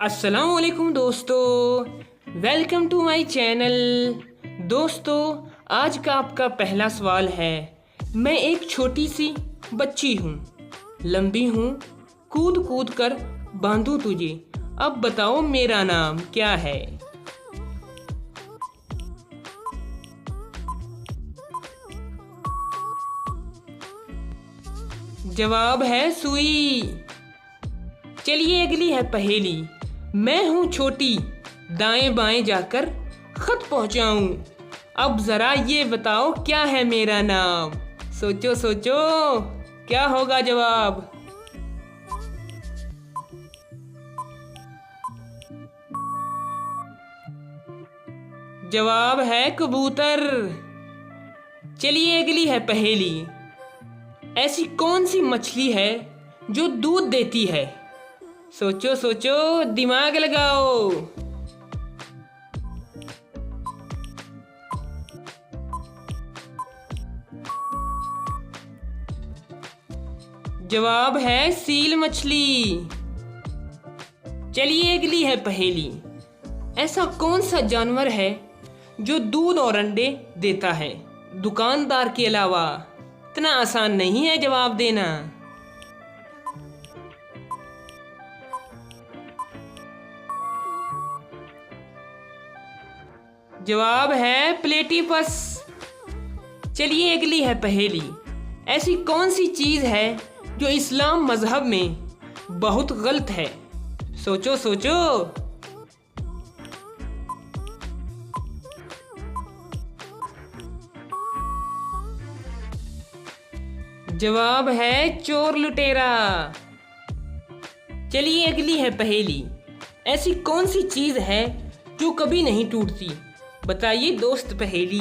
अस्सलाम वालेकुम दोस्तों, वेलकम टू माय चैनल। दोस्तों, आज का आपका पहला सवाल है। मैं एक छोटी सी बच्ची हूँ, लंबी हूँ, कूद कूद कर बांधूँ तुझे। अब बताओ मेरा नाम क्या है? जवाब है सुई। चलिए अगली है पहेली। मैं हूँ छोटी, दाएं बाएं जाकर खत पहुँचाऊँ। अब ज़रा ये बताओ क्या है मेरा नाम? सोचो सोचो, क्या होगा जवाब? जवाब है कबूतर। चलिए अगली है पहेली। ऐसी कौन सी मछली है जो दूध देती है? सोचो सोचो, दिमाग लगाओ। जवाब है सील मछली। चलिए अगली है पहेली। ऐसा कौन सा जानवर है जो दूध और अंडे देता है दुकानदार के अलावा? इतना आसान नहीं है जवाब देना। जवाब है प्लेटिपस। चलिए अगली है पहेली। ऐसी कौन सी चीज है जो इस्लाम मजहब में बहुत गलत है? सोचो सोचो। जवाब है चोर लुटेरा। चलिए अगली है पहेली। ऐसी कौन सी चीज है जो कभी नहीं टूटती? बताइए दोस्त पहेली।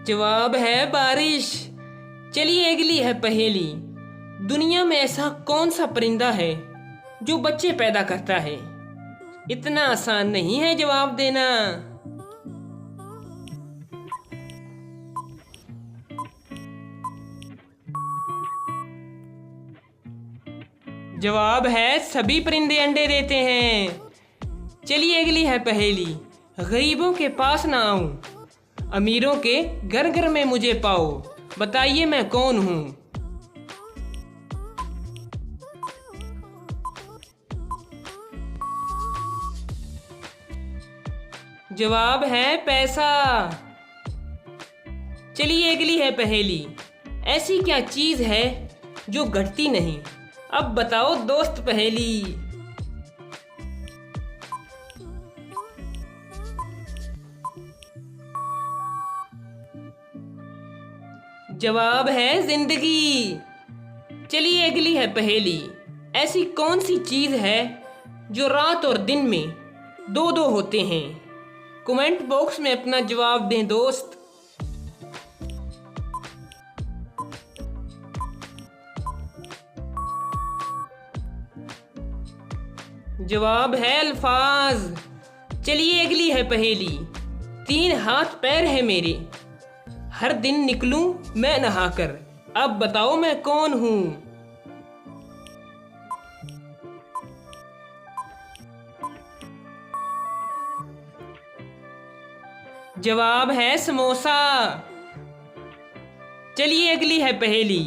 जवाब है बारिश। चलिए अगली है पहेली। दुनिया में ऐसा कौन सा परिंदा है जो बच्चे पैदा करता है? इतना आसान नहीं है जवाब देना। जवाब है सभी परिंदे अंडे देते हैं। चलिए अगली है पहेली। गरीबों के पास ना आऊं, अमीरों के घर घर में मुझे पाओ। बताइए मैं कौन हूं? जवाब है पैसा। चलिए अगली है पहेली। ऐसी क्या चीज है जो घटती नहीं? अब बताओ दोस्त पहेली। जवाब है जिंदगी। चलिए अगली है पहेली। ऐसी कौन सी चीज है जो रात और दिन में दो दो होते हैं? कमेंट बॉक्स में अपना जवाब दें दोस्त। जवाब है अल्फाज। चलिए अगली है पहेली। 3 हाथ पैर है मेरे, हर दिन निकलूं मैं नहाकर। अब बताओ मैं कौन हूं? जवाब है समोसा। चलिए अगली है पहेली।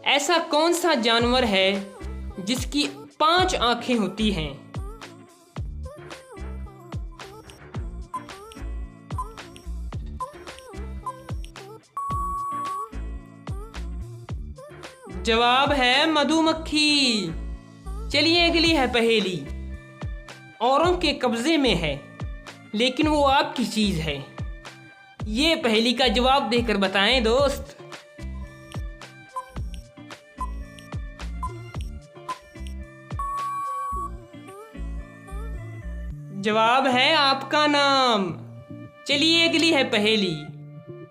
ऐसा कौन सा जानवर है जिसकी 5 आंखें होती हैं? जवाब है मधुमक्खी। चलिए अगली है पहेली। औरों के कब्जे में है लेकिन वो आपकी चीज है। ये पहेली का जवाब देकर बताएं दोस्त। जवाब है आपका नाम। चलिए अगली है पहेली।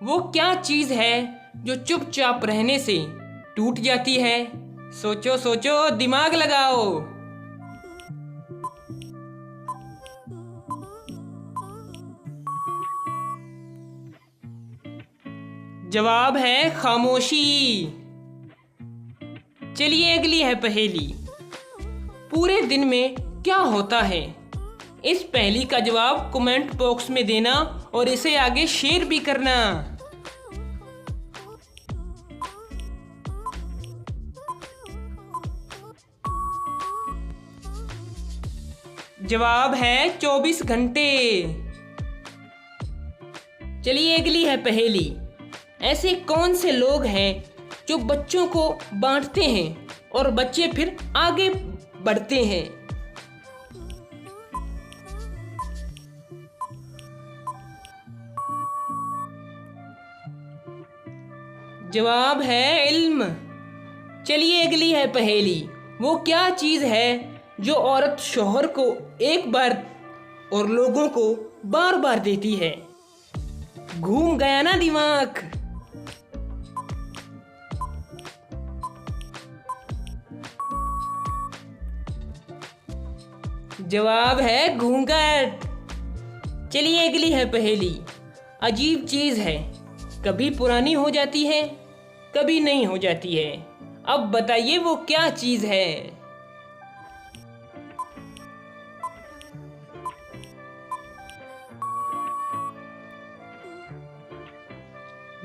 वो क्या चीज है जो चुपचाप रहने से टूट जाती है? सोचो सोचो, दिमाग लगाओ। जवाब है खामोशी। चलिए अगली है पहेली। पूरे दिन में क्या होता है? इस पहेली का जवाब कमेंट बॉक्स में देना और इसे आगे शेयर भी करना। जवाब है 24 घंटे। चलिए अगली है पहेली। ऐसे कौन से लोग हैं जो बच्चों को बांटते हैं और बच्चे फिर आगे बढ़ते हैं? जवाब है इल्म। चलिए अगली है पहेली। वो क्या चीज़ है जो औरत शौहर को एक बार और लोगों को बार बार देती है? घूम गया ना दिमाग? जवाब है घूंघट। चलिए अगली है पहेली। अजीब चीज है, कभी पुरानी हो जाती है, कभी नहीं हो जाती है। अब बताइए वो क्या चीज है?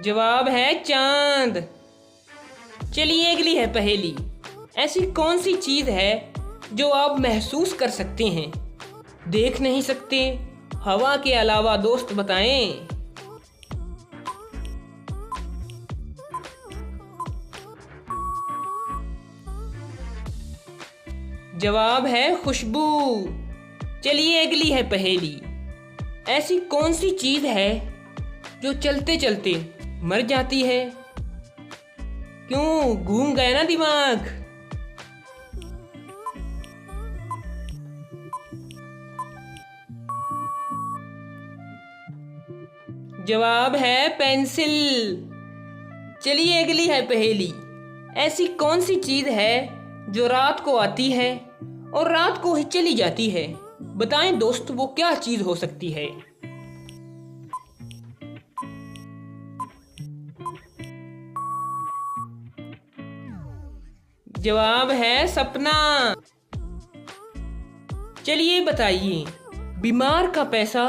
जवाब है चांद। चलिए अगली है पहेली। ऐसी कौन सी चीज है जो आप महसूस कर सकते हैं, देख नहीं सकते? हवा के अलावा दोस्त बताएं। जवाब है खुशबू। चलिए अगली है पहेली। ऐसी कौन सी चीज है जो चलते चलते मर जाती है? क्यों, घूम गया ना दिमाग? जवाब है पेंसिल। चलिए अगली है पहेली। ऐसी कौन सी चीज है जो रात को आती है और रात को ही चली जाती है? बताएं दोस्त वो क्या चीज हो सकती है? जवाब है सपना। चलिए बताइए, बीमार का पैसा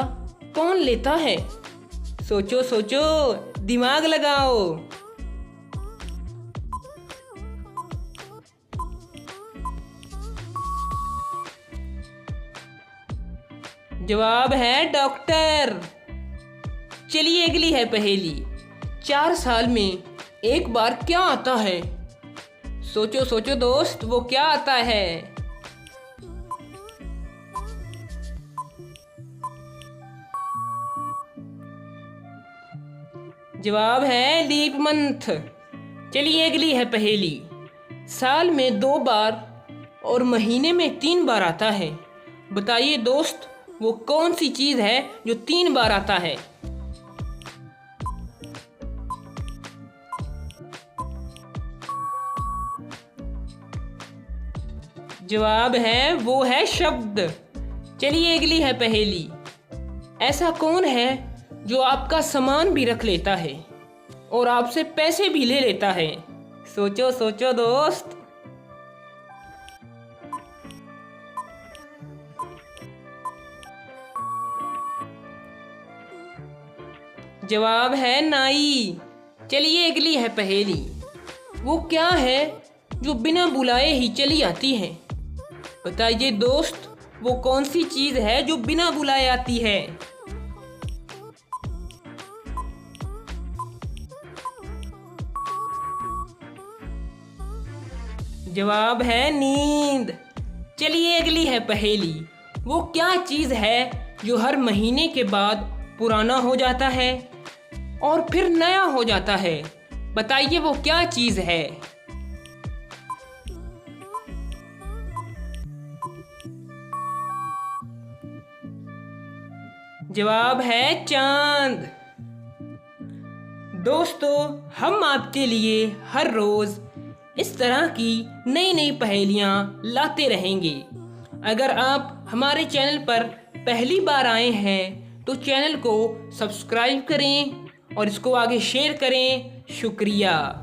कौन लेता है? सोचो सोचो, दिमाग लगाओ। जवाब है डॉक्टर। चलिए अगली है पहेली। 4 साल में एक बार क्या आता है? सोचो सोचो दोस्त, वो क्या आता है? जवाब है लीप मंथ। चलिए अगली है पहेली। साल में 2 बार और महीने में 3 बार आता है। बताइए दोस्त वो कौन सी चीज है जो 3 बार आता है? जवाब है वो है शब्द। चलिए अगली है पहेली। ऐसा कौन है जो आपका सामान भी रख लेता है और आपसे पैसे भी ले लेता है? सोचो सोचो दोस्त। जवाब है नाई। चलिए अगली है पहेली। वो क्या है जो बिना बुलाए ही चली आती है? बताइए दोस्त वो कौन सी चीज है जो बिना बुलाए आती है? जवाब है नींद। चलिए अगली है पहेली। वो क्या चीज है जो हर महीने के बाद पुराना हो जाता है और फिर नया हो जाता है? बताइए वो क्या चीज है? जवाब है चांद। दोस्तों हम आपके लिए हर रोज इस तरह की नई नई पहेलियां लाते रहेंगे। अगर आप हमारे चैनल पर पहली बार आए हैं तो चैनल को सब्सक्राइब करें और इसको आगे शेयर करें। शुक्रिया।